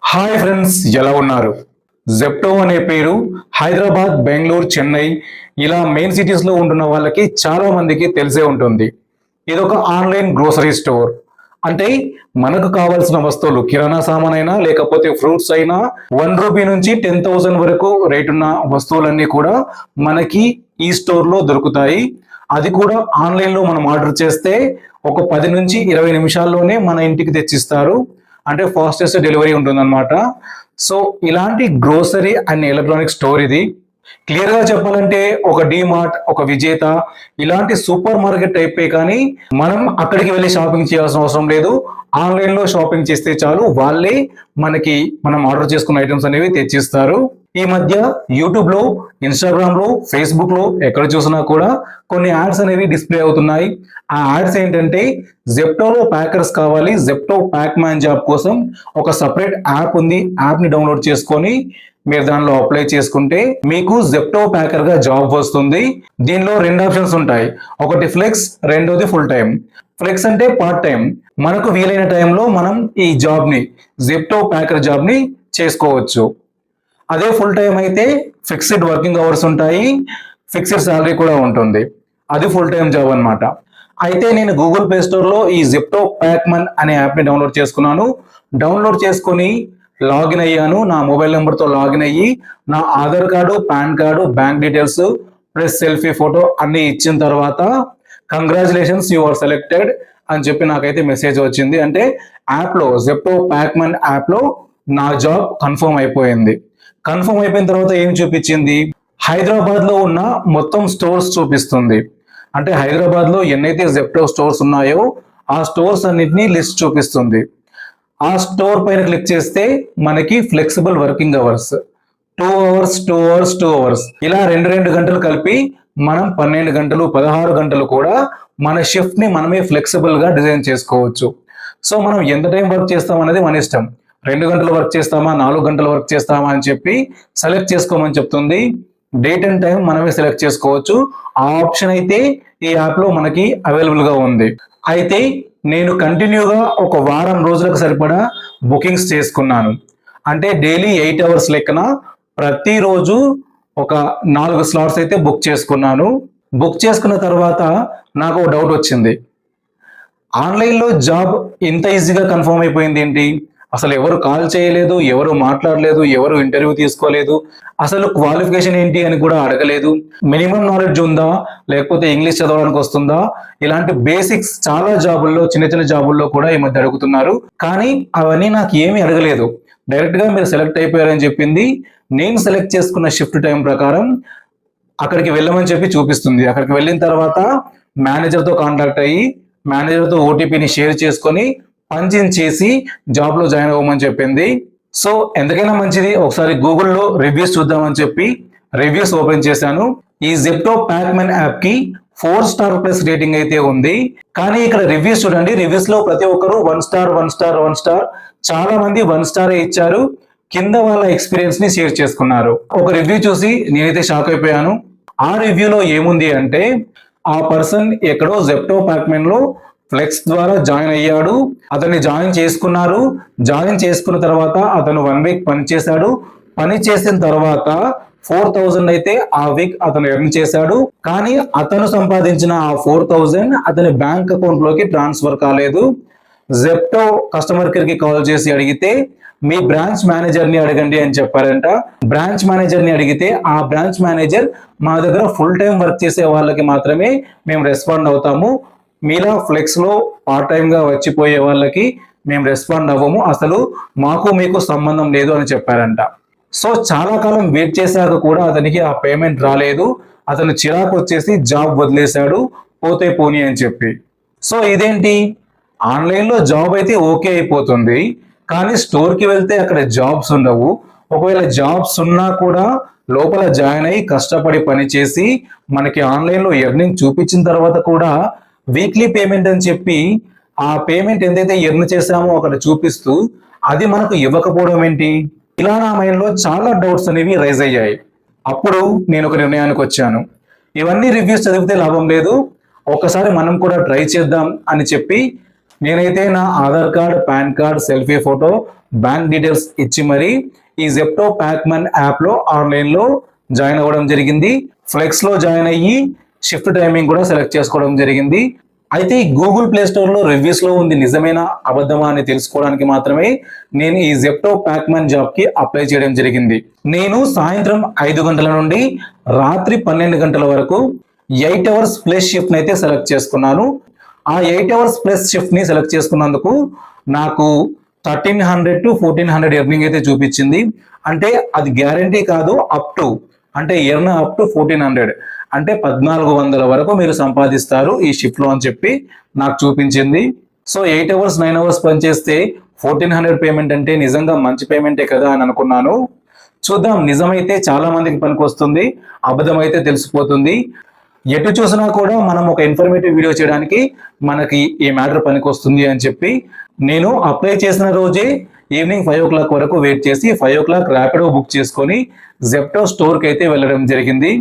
Hi friends, ఎలా ఉన్నారు? Zepto అనే పేరు హైదరాబాద్, బెంగళూరు, చెన్నై ఇలా మెయిన్ సిటీస్లో ఉంటున్న వాళ్ళకి చాలా మందికి తెలిసే ఉంటుంది. ఇదొక ఆన్లైన్ గ్రోసరీ స్టోర్. అంటే మనకు కావాల్సిన వస్తువులు కిరాణా సామాన్ అయినా లేకపోతే ఫ్రూట్స్ అయినా ₹1 నుంచి 10,000 వరకు రేట్ ఉన్న వస్తువులన్నీ కూడా మనకి ఈ స్టోర్లో దొరుకుతాయి. అది కూడా ఆన్లైన్లో మనం ఆర్డర్ చేస్తే ఒక 10 నుంచి 20 నిమిషాల్లోనే మన ఇంటికి తెచ్చిస్తారు. అంటే ఫాస్టెస్ట్ డెలివరీ ఉంటుందన్నమాట. సో ఇలాంటి గ్రోసరీ అండ్ ఎలక్ట్రానిక్ స్టోర్ ఇది. క్లియర్గా చెప్పాలంటే ఒక డీమార్ట్, ఒక విజేత ఇలాంటి సూపర్ మార్కెట్ టైపే, కానీ మనం అక్కడికి వెళ్ళి షాపింగ్ చేయాల్సిన అవసరం లేదు. ఆన్లైన్లో షాపింగ్ చేస్తే చాలు, వాళ్ళే మనకి మనం ఆర్డర్ చేసుకున్న ఐటమ్స్ అనేవి తెచ్చిస్తారు. ఈ మధ్య యూట్యూబ్లో, ఇన్స్టాగ్రామ్లో, ఫేస్బుక్లో ఎక్కడ చూసినా కూడా కొన్ని యాడ్స్ అనేవి డిస్ప్లే అవుతున్నాయి. ఆ యాడ్స్ ఏంటంటే జెప్టోలో ప్యాకర్స్ కావాలి, జెప్టో ప్యాక్ మ్యాన్ జాబ్ కోసం ఒక సపరేట్ యాప్ ఉంది. యాప్ని డౌన్లోడ్ చేసుకొని మీరు దానిలో అప్లై చేసుకుంటే మీకు జెప్టో ప్యాకర్ గా జాబ్ వస్తుంది. దీనిలో 2 ఆప్షన్స్ ఉంటాయి. ఒకటి ఫ్లెక్స్, రెండోది ఫుల్ టైం. ఫ్లెక్స్ అంటే పార్ట్ టైం, మనకు వీలైన టైంలో మనం ఈ జాబ్ ని, జెప్టో ప్యాకర్ జాబ్ ని చేసుకోవచ్చు. అదే ఫుల్ టైం అయితే ఫిక్స్డ్ వర్కింగ్ అవర్స్ ఉంటాయి, ఫిక్స్డ్ శాలరీ కూడా ఉంటుంది. అది ఫుల్ టైం జాబ్ అన్నమాట. అయితే నేను గూగుల్ ప్లే స్టోర్ లో ఈ జెప్టో ప్యాక్మన్ అనే యాప్ ని డౌన్లోడ్ చేసుకున్నాను. డౌన్లోడ్ చేసుకొని లాగిన్ అయ్యాను. నా మొబైల్ నెంబర్తో లాగిన్ అయ్యి నా Aadhaar card, pan card, bank details plus selfie photo అన్ని ఇచ్చిన తర్వాత కంగ్రాచులేషన్స్, యు ఆర్ సెలెక్టెడ్ అని చెప్పి నాకైతే మెసేజ్ వచ్చింది. అంటే యాప్లో, జెప్టో ప్యాక్మన్ యాప్లో నా జాబ్ కన్ఫర్మ్ అయిపోయింది. కన్ఫర్మ్ అయిపోయిన తర్వాత ఏం చూపించింది, హైదరాబాద్లో ఉన్న మొత్తం స్టోర్స్ చూపిస్తుంది. అంటే హైదరాబాద్లో ఎన్నైతే జెప్టో స్టోర్స్ ఉన్నాయో ఆ స్టోర్స్ అన్నిటినీ లిస్ట్ చూపిస్తుంది. ఆ స్టోర్ పైన క్లిక్ చేస్తే మనకి flexible working hours 2 hours 2 hours 2 hours ఇలా 2 గంటలు కలిపి మనం 12 గంటలు 16 గంటలు కూడా మన షిఫ్ట్ ని మనమే ఫ్లెక్సిబుల్ గా డిజైన్ చేసుకోవచ్చు. సో మనం ఎంత టైం వర్క్ చేస్తాం అనేది మన ఇష్టం. 2 గంటలు వర్క్ చేస్తామా, 4 గంటలు వర్క్ చేస్తామా అని చెప్పి సెలెక్ట్ చేసుకోమని చెప్తుంది. డేట్ అండ్ టైం మనమే సెలెక్ట్ చేసుకోవచ్చు. ఆ ఆప్షన్ అయితే ఈ యాప్ లో మనకి అవైలబుల్ గా ఉంది. అయితే నేను కంటిన్యూగా ఒక వారం రోజులకు సరిపడా బుకింగ్స్ చేసుకున్నాను. అంటే డైలీ 8 అవర్స్ లెక్కన ప్రతిరోజు ఒక 4 స్లాట్స్ అయితే బుక్ చేసుకున్నాను. బుక్ చేసుకున్న తర్వాత నాకు ఒక డౌట్ వచ్చింది, ఆన్లైన్లో జాబ్ ఇంత ఈజీగా కన్ఫర్మ్ అయిపోయింది ఏంటి? అసలు ఎవరు కాల్ చేయలేదు, ఎవరు మాట్లాడలేదు, ఎవరు ఇంటర్వ్యూ తీసుకోలేదు, అసలు క్వాలిఫికేషన్ ఏంటి అని కూడా అడగలేదు. మినిమం నాలెడ్జ్ ఉందా, లేకపోతే ఇంగ్లీష్ చదవడానికి వస్తుందా, ఇలాంటి బేసిక్స్ చాలా జాబుల్లో, చిన్న చిన్న జాబుల్లో కూడా ఈ మధ్య అడుగుతున్నారు. కానీ అవన్నీ నాకు ఏమీ అడగలేదు. డైరెక్ట్ గా మీరు సెలెక్ట్ అయిపోయారని చెప్పింది. నేను సెలెక్ట్ చేసుకున్న షిఫ్ట్ టైం ప్రకారం అక్కడికి వెళ్ళమని చెప్పి చూపిస్తుంది. అక్కడికి వెళ్ళిన తర్వాత మేనేజర్తో కాంటాక్ట్ అయ్యి మేనేజర్తో ఓటీపీని షేర్ చేసుకొని పంచింగ్ చేసి జాబ్ లో జాయిన్ అవ్వమని చెప్పింది. సో ఎంతకైనా మంచిది, ఒకసారి గూగుల్లో రివ్యూస్ చూద్దామని చెప్పి రివ్యూస్ ఓపెన్ చేశాను. ఈ జెప్టో ప్యాక్మన్ యాప్ కి 4 స్టార్ ప్లస్ రేటింగ్ అయితే ఉంది. కానీ ఇక్కడ రివ్యూస్ చూడండి, రివ్యూస్ లో ప్రతి ఒక్కరు 1 స్టార్ 1 స్టార్ 1 స్టార్, చాలా మంది 1 స్టార్ ఇచ్చారు. కింద వాళ్ళ ఎక్స్పీరియన్స్ ని షేర్ చేసుకున్నారు. ఒక రివ్యూ చూసి నేనైతే షాక్ అయిపోయాను. ఆ రివ్యూలో ఏముంది అంటే, ఆ పర్సన్ ఎక్కడో జెప్టో ప్యాక్మన్ లో ఫ్లెక్స్ ద్వారా జాయిన్ అయ్యాడు, అతన్ని జాయిన్ చేసుకున్నారు. జాయిన్ చేసుకున్న తర్వాత అతను 1 వీక్ పని చేశాడు. పని చేసిన తర్వాత 4,000 అయితే ఆ వీక్ అతను ఎర్న్ చేశాడు. కానీ అతను సంపాదించిన ఆ 4,000 అతని బ్యాంక్ అకౌంట్ లోకి ట్రాన్స్ఫర్ కాలేదు. జెప్టో కస్టమర్ కేర్ కి కాల్ చేసి అడిగితే మీ బ్రాంచ్ మేనేజర్ ని అడగండి అని చెప్పారంట. బ్రాంచ్ మేనేజర్ ని అడిగితే ఆ బ్రాంచ్ మేనేజర్, మా దగ్గర ఫుల్ టైం వర్క్ చేసే వాళ్ళకి మాత్రమే మేము రెస్పాండ్ అవుతాము, మీలా ఫ్లెక్స్ లో పార్ట్ టైం గా వచ్చిపోయే వాళ్ళకి మేము రెస్పాండ్ అవ్వము, అసలు మాకు మీకు సంబంధం లేదు అని చెప్పారంట. సో చాలా కాలం వెయిట్ చేశాక కూడా అతనికి ఆ పేమెంట్ రాలేదు. అతను చిరాకు వచ్చేసి జాబ్ వదిలేశాడు, పోతే పోనీ అని చెప్పి. సో ఇదేంటి, ఆన్లైన్లో జాబ్ అయితే ఓకే అయిపోతుంది, కానీ స్టోర్కి వెళ్తే అక్కడ జాబ్స్ ఉండవు. ఒకవేళ జాబ్స్ ఉన్నా కూడా లోపల జాయిన్ అయ్యి కష్టపడి పని చేసి మనకి ఆన్లైన్లో ఎర్నింగ్ చూపించిన తర్వాత కూడా వీక్లీ పేమెంట్ అని చెప్పి ఆ పేమెంట్ ఎంతైతే ఎర్న్ చేసామో అక్కడ చూపిస్తూ అది మనకు ఇవ్వకపోవడం ఏంటి? ఇలా నా మైండ్లో చాలా డౌట్స్ అనేవి రైజ్ అయ్యాయి. అప్పుడు నేను ఒక నిర్ణయానికి వచ్చాను, ఇవన్నీ రివ్యూస్ చదివితే లాభం లేదు, ఒకసారి మనం కూడా ట్రై చేద్దాం అని చెప్పి నేనైతే నా Aadhaar card, pan card, selfie photo bank details ఇచ్చి మరి ఈ జెప్టో ప్యాక్మన్ యాప్లో ఆన్లైన్లో జాయిన్ అవ్వడం జరిగింది. ఫ్లెక్స్లో జాయిన్ అయ్యి షిఫ్ట్ టైమింగ్ కూడా సెలెక్ట్ చేసుకోవడం జరిగింది. అయితే ఈ గూగుల్ ప్లే స్టోర్లో రివ్యూస్లో ఉంది నిజమేనా అబద్ధమా అని తెలుసుకోవడానికి మాత్రమే నేను ఈ జెప్టో ప్యాక్మన్ జాబ్కి అప్లై చేయడం జరిగింది. నేను సాయంత్రం 5 గంటల నుండి రాత్రి 12 గంటల వరకు 8 అవర్స్ ప్లస్ షిఫ్ట్ని అయితే సెలెక్ట్ చేసుకున్నాను. ఆ 8 అవర్స్ ప్లస్ షిఫ్ట్ని సెలెక్ట్ చేసుకున్నందుకు నాకు 1300 to 1400 ఎర్నింగ్ అయితే చూపించింది. అంటే అది గ్యారంటీ కాదు, అంటే ఎర్న్ అప్ టు 1400 అంటే 1400 వరకు మీరు సంపాదిస్తారు ఈ షిఫ్ట్లో అని చెప్పి నాకు చూపించింది. సో 8 అవర్స్ 9 అవర్స్ పనిచేస్తే 1400 పేమెంట్ అంటే నిజంగా మంచి పేమెంటే కదా అని అనుకున్నాను. చూద్దాం, నిజమైతే చాలా మందికి పనికి వస్తుంది, అబద్ధం అయితే తెలిసిపోతుంది. ఎటు చూసినా కూడా మనం ఒక ఇన్ఫర్మేటివ్ వీడియో చేయడానికి మనకి ఈ మ్యాటర్ పనికి వస్తుంది అని చెప్పి నేను అప్లై చేసిన రోజే ఈవినింగ్ 5 o'clock వరకు వెయిట్ చేసి 5 o'clock ర్యాపిడో బుక్ చేసుకొని జెప్టో స్టోర్కి అయితే వెళ్ళడం జరిగింది.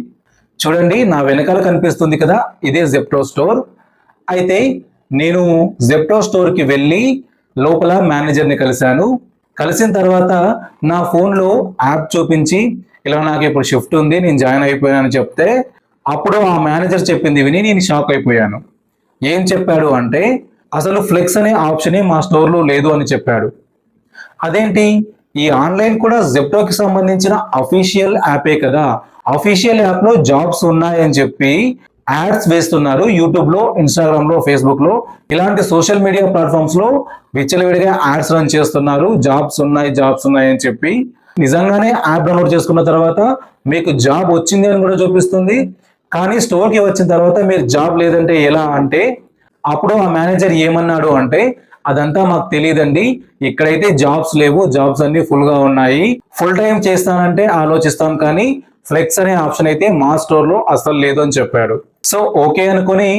చూడండి, నా వెనకాల కనిపిస్తుంది కదా, ఇదే జెప్టో స్టోర్. అయితే నేను జెప్టో స్టోర్కి వెళ్ళి లోపల మేనేజర్ని కలిశాను. కలిసిన తర్వాత నా ఫోన్లో యాప్ చూపించి ఇలా నాకు ఇప్పుడు షిఫ్ట్ ఉంది, నేను జాయిన్ అయిపోయానని చెప్తే అప్పుడు ఆ మేనేజర్ చెప్పింది విని నేను షాక్ అయిపోయాను. ఏం చెప్పాడు అంటే అసలు ఫ్లెక్స్ అనే ఆప్షనే మా స్టోర్లో లేదు అని చెప్పాడు. అదేంటి, ఈ ఆన్లైన్ కూడా జెప్టోకి సంబంధించిన అఫీషియల్ యాపే కదా, అఫీషియల్ యాప్లో జాబ్స్ ఉన్నాయని చెప్పి యాడ్స్ వేస్తున్నారు. యూట్యూబ్లో, ఇన్స్టాగ్రామ్లో, ఫేస్బుక్లో ఇలాంటి సోషల్ మీడియా ప్లాట్ఫామ్స్లో విచ్చలవిడిగా యాడ్స్ రన్ చేస్తున్నారు. జాబ్స్ ఉన్నాయి అని చెప్పి. నిజంగానే యాప్ డౌన్లోడ్ చేసుకున్న తర్వాత మీకు జాబ్ వచ్చింది అని కూడా చూపిస్తుంది. కానీ స్టోర్కి వచ్చిన తర్వాత మీరు జాబ్ లేదంటే ఎలా అంటే అప్పుడు ఆ మేనేజర్ ఏమన్నాడు అంటే అదంతా మాకు తెలియదండి, ఇక్కడైతే జాబ్స్ లేవు, జాబ్స్ అన్ని ఫుల్గా ఉన్నాయి, ఫుల్ టైం చేస్తానంటే ఆలోచిస్తాం, కానీ ఫ్లెక్స్ అనే ఆప్షన్ అయితే మా స్టోర్లో అసలు లేదు అని చెప్పాడు. సో ఓకే అనుకుని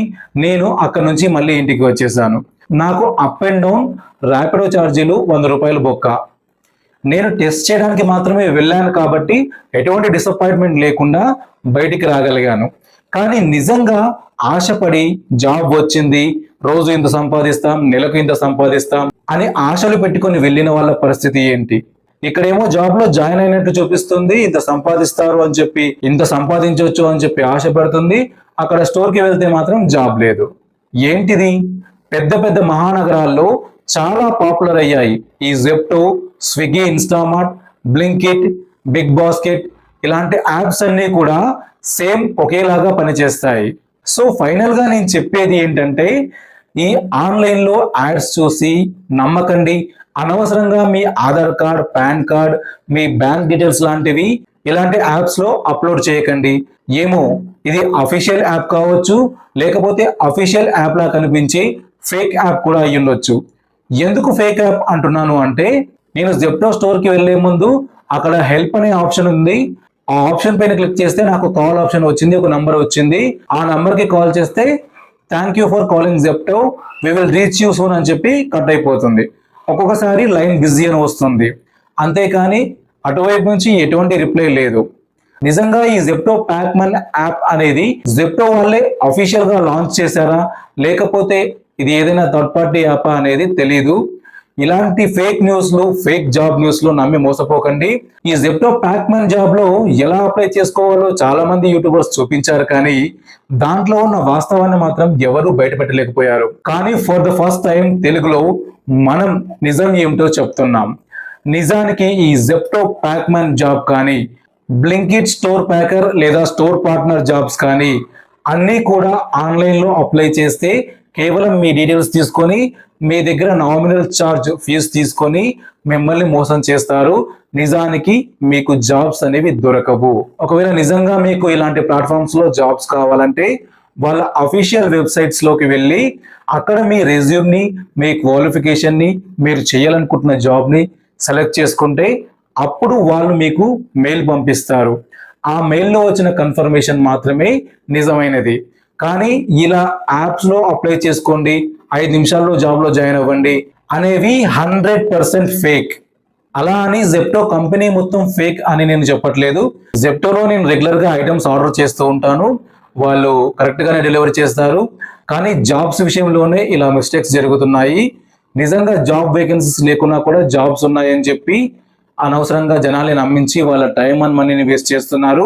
నేను అక్కడ నుంచి మళ్ళీ ఇంటికి వచ్చేసాను. నాకు అప్ అండ్ డౌన్ ర్యాపిడో ఛార్జీలు 100 రూపాయలు బొక్క. నేను టెస్ట్ చేయడానికి మాత్రమే వెళ్ళాను కాబట్టి ఎటువంటి డిసప్పాయింట్మెంట్ లేకుండా బయటికి రాగలిగాను. కానీ నిజంగా ఆశపడి జాబ్ వచ్చింది, రోజు ఇంత సంపాదిస్తాం, నెలకు ఇంత సంపాదిస్తాం అని ఆశలు పెట్టుకొని వెళ్ళిన వాళ్ళ పరిస్థితి ఏంటి? ఇక్కడేమో జాబ్ లో జాయిన్ అయినట్టు చూపిస్తుంది, ఇంత సంపాదిస్తారు అని చెప్పి, ఇంత సంపాదించవచ్చు అని చెప్పి ఆశ పెడుతుంది. అక్కడ స్టోర్కి వెళ్తే మాత్రం జాబ్ లేదు. ఏంటిది? పెద్ద పెద్ద మహానగరాల్లో చాలా పాపులర్ అయ్యాయి ఈ Zepto, Swiggy, Instamart, Blinkit, Big Basket ఇలాంటి యాప్స్ అన్నీ కూడా సేమ్ ఒకేలాగా పనిచేస్తాయి. సో ఫైనల్ గా నేను చెప్పేది ఏంటంటే ఈ ఆన్లైన్ లో యాడ్స్ చూసి నమ్మకండి. అనవసరంగా మీ ఆధార్ కార్డ్, పాన్ కార్డ్, మీ బ్యాంక్ డీటెయిల్స్ లాంటివి ఇలాంటి యాప్స్ లో అప్లోడ్ చేయకండి. ఏమో ఇది అఫీషియల్ యాప్ కావచ్చు, లేకపోతే అఫీషియల్ యాప్ లా కనిపించి ఫేక్ యాప్ కూడా అయ్యి ఉండొచ్చు. ఎందుకు ఫేక్ యాప్ అంటున్నాను అంటే నేను జెప్టో స్టోర్కి వెళ్లే ముందు అక్కడ హెల్ప్ అనే ఆప్షన్ ఉంది. ఆ ఆప్షన్ పైన క్లిక్ చేస్తే నాకు కాల్ ఆప్షన్ వచ్చింది, ఒక నంబర్ వచ్చింది. ఆ నంబర్కి కాల్ చేస్తే thank you for calling Zepto, we will reach you soon అని చెప్పి కట్ అయిపోతుంది. ఒక్కొక్కసారి లైన్ బిజీ అని వస్తుంది, అంతేకాని అటువైపు నుంచి ఎటువంటి రిప్లై లేదు. నిజంగా ఈ జెప్టో ప్యాక్మన్ యాప్ అనేది జెప్టో వాళ్ళే అఫీషియల్ గా లాంచ్ చేశారా, లేకపోతే ఇది ఏదైనా థర్డ్ పార్టీ యాప్ అనేది తెలీదు. ఇలాంటి ఫేక్ న్యూస్లు, ఫేక్ జాబ్ న్యూస్లు నమ్మి మోసపోకండి. ఈ జెప్టో ప్యాక్మన్ జాబ్ లో ఎలా అప్లై చేసుకోవాలో చాలా మంది యూట్యూబర్స్ చూపించారు, కానీ దాంట్లో ఉన్న వాస్తవాన్ని మాత్రం ఎవరు బయటపెట్టలేకపోయారు. కానీ ఫర్ ద ఫస్ట్ టైం తెలుగులో మనం నిజం ఏమిటో చెప్తున్నాం. నిజానికి ఈ జెప్టో ప్యాక్మన్ జాబ్ కానీ, బ్లింకిట్ స్టోర్ ప్యాకర్ లేదా స్టోర్ పార్ట్నర్ జాబ్స్ కానీ అన్నీ కూడా ఆన్లైన్లో అప్లై చేస్తే కేవలం మీ డీటెయిల్స్ తీసుకొని మీ దగ్గర నామినల్ ఛార్జ్ ఫీజు తీసుకొని మిమ్మల్ని మోసం చేస్తారు. నిజానికి మీకు జాబ్స్ అనేవి దొరకవు. ఒకవేళ నిజంగా మీకు ఇలాంటి ప్లాట్ఫామ్స్ లో జాబ్స్ కావాలంటే వాళ్ళ అఫీషియల్ వెబ్సైట్స్ లోకి వెళ్ళి అక్కడ మీ రెజ్యూమ్ని, మీ క్వాలిఫికేషన్ని, మీరు చేయాలనుకుంటున్న జాబ్ని సెలెక్ట్ చేసుకుంటే అప్పుడు వాళ్ళు మీకు మెయిల్ పంపిస్తారు. ఆ మెయిల్లో వచ్చిన కన్ఫర్మేషన్ మాత్రమే నిజమైనది. కానీ ఇలా యాప్స్ లో అప్లై చేసుకోండి, 5 నిమిషాల్లో జాబ్ లో జాయిన్ అవ్వండి అనేవి 100% ఫేక్. అలా అని జెప్టో కంపెనీ మొత్తం ఫేక్ అని నేను చెప్పట్లేదు. జెప్టోలో నేను రెగ్యులర్ గా ఐటమ్స్ ఆర్డర్ చేస్తూ ఉంటాను, వాళ్ళు కరెక్ట్ గానే డెలివరీ చేస్తారు. కానీ జాబ్స్ విషయంలోనే ఇలా మిస్టేక్స్ జరుగుతున్నాయి. నిజంగా జాబ్ వేకెన్సీస్ లేకున్నా కూడా జాబ్స్ ఉన్నాయని చెప్పి అనవసరంగా జనాల్ని నమ్మించి వాళ్ళ టైం అండ్ మనీని వేస్ట్ చేస్తున్నారు.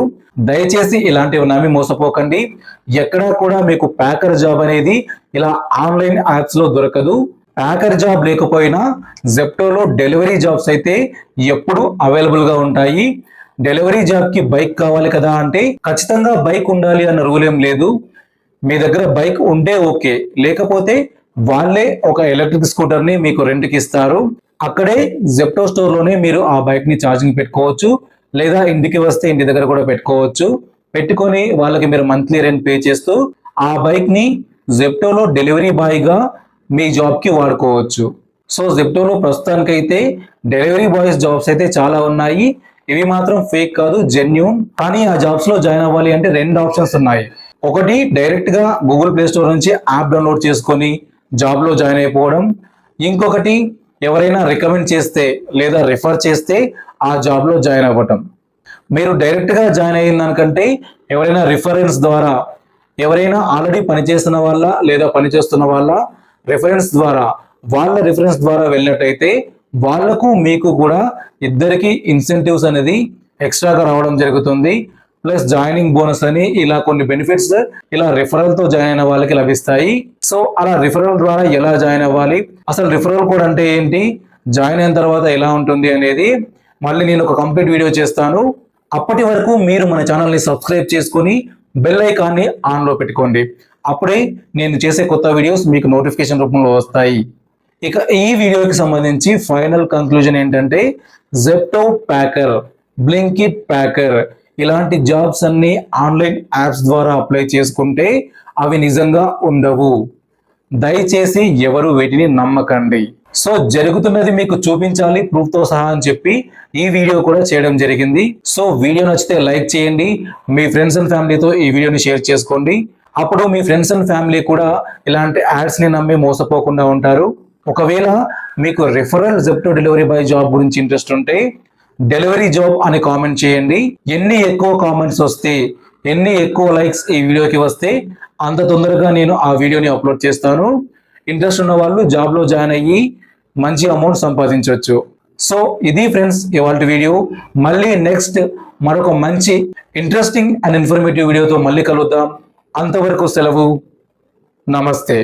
దయచేసి ఇలాంటివి నమ్మి మోసపోకండి. ఎక్కడా కూడా మీకు ప్యాకర్ జాబ్ అనేది ఇలా ఆన్లైన్ యాప్స్ లో దొరకదు. ప్యాకర్ జాబ్ లేకపోయినా జెప్టోలో డెలివరీ జాబ్స్ అయితే ఎప్పుడు అవైలబుల్ గా ఉంటాయి. డెలివరీ జాబ్ కి బైక్ కావాలి కదా అంటే ఖచ్చితంగా బైక్ ఉండాలి అన్న రూల్ ఏం లేదు. మీ దగ్గర బైక్ ఉంటే ఓకే, లేకపోతే వాళ్ళే ఒక ఎలక్ట్రిక్ స్కూటర్ ని మీకు రెంట్కి ఇస్తారు. అక్కడే జెప్టో స్టోర్ లోనే మీరు ఆ బైక్ ని ఛార్జింగ్ పెట్టుకోవచ్చు, లేదా ఇంటికి వస్తే ఇంటి దగ్గర కూడా పెట్టుకోవచ్చు. పెట్టుకొని వాళ్ళకి మీరు మంత్లీ రెంట్ పే చేస్తూ ఆ బైక్ ని జెప్టోలో డెలివరీ బాయ్ గా మీ జాబ్ కి వాడుకోవచ్చు. సో జెప్టోలో ప్రస్తుతానికైతే డెలివరీ బాయ్స్ జాబ్స్ అయితే చాలా ఉన్నాయి. ఇవి మాత్రం ఫేక్ కాదు, జెన్యూన్. కానీ ఆ జాబ్స్ లో జాయిన్ అవ్వాలి అంటే 2 ఆప్షన్స్ ఉన్నాయి. ఒకటి డైరెక్ట్ గా గూగుల్ ప్లే స్టోర్ నుంచి యాప్ డౌన్లోడ్ చేసుకొని జాబ్ లో జాయిన్ అయిపోవడం. ఇంకొకటి ఎవరైనా రికమెండ్ చేస్తే లేదా రిఫర్ చేస్తే ఆ జాబ్ లో జాయిన్ అవ్వటం. మీరు డైరెక్ట్ గా జాయిన్ అయిన దానికంటే ఎవరైనా రిఫరెన్స్ ద్వారా, ఎవరైనా ఆల్రెడీ పనిచేస్తున్న వాళ్ళ లేదా పనిచేస్తున్న వాళ్ళ రిఫరెన్స్ ద్వారా, వాళ్ళ రిఫరెన్స్ ద్వారా వెళ్ళినట్టయితే వాళ్లకు మీకు కూడా ఇద్దరికి ఇన్సెంటివ్స్ అనేది ఎక్స్ట్రాగా రావడం జరుగుతుంది. ప్లస్ జాయినింగ్ బోనస్ అని ఇలా కొన్ని బెనిఫిట్స్ ఇలా రిఫరల్ తో జాయిన్ అయిన వాళ్ళకి లభిస్తాయి. సో అలా రిఫరల్ ద్వారా ఎలా జాయిన్ అవ్వాలి, అసలు రిఫరల్ కోడ్ అంటే ఏంటి, జాయిన్ అయిన తర్వాత ఎలా ఉంటుంది అనేది మళ్ళీ నేను ఒక కంప్లీట్ వీడియో చేస్తాను. అప్పటి వరకు మీరు మన ఛానల్ని సబ్స్క్రైబ్ చేసుకొని బెల్ ఐకాన్ని ఆన్ లో పెట్టుకోండి. అప్పుడే నేను చేసే కొత్త వీడియోస్ మీకు నోటిఫికేషన్ రూపంలో వస్తాయి. ఇక ఈ వీడియోకి సంబంధించి ఫైనల్ కంక్లూజన్ ఏంటంటే జెప్టో ప్యాకర్, బ్లింకిట్ ప్యాకర్ ఇలాంటి జాబ్స్ అన్ని ఆన్లైన్ యాప్స్ ద్వారా అప్లై చేసుకుంటే అవి నిజంగా ఉండవు. దయచేసి ఎవరు వీటిని నమ్మకండి. సో జరుగుతున్నది మీకు చూపించాలి ప్రూఫ్ తో సహా అని చెప్పి ఈ వీడియో కూడా చేయడం జరిగింది. సో వీడియో నచ్చితే లైక్ చేయండి, మీ ఫ్రెండ్స్ అండ్ ఫ్యామిలీతో ఈ వీడియోని షేర్ చేసుకోండి. అప్పుడు మీ ఫ్రెండ్స్ అండ్ ఫ్యామిలీ కూడా ఇలాంటి యాడ్స్ ని నమ్మి మోసపోకుండా ఉంటారు. ఒకవేళ మీకు referral Zepto delivery boy job గురించి ఇంట్రెస్ట్ ఉంటే డెలివరీ జాబ్ అని కామెంట్ చేయండి. ఎన్ని ఎక్కువ కామెంట్స్ వస్తే, ఎన్ని ఎక్కువ లైక్స్ ఈ వీడియోకి వస్తే అంత తొందరగా నేను ఆ వీడియోని అప్లోడ్ చేస్తాను. ఇంట్రెస్ట్ ఉన్న వాళ్ళు జాబ్ లో జాయిన్ అయ్యి మంచి అమౌంట్ సంపాదించవచ్చు. సో ఇది ఫ్రెండ్స్ ఇవాళ వీడియో. మళ్ళీ నెక్స్ట్ మరొక మంచి ఇంట్రెస్టింగ్ అండ్ ఇన్ఫర్మేటివ్ వీడియోతో మళ్ళీ కలుద్దాం. అంతవరకు సెలవు. నమస్తే.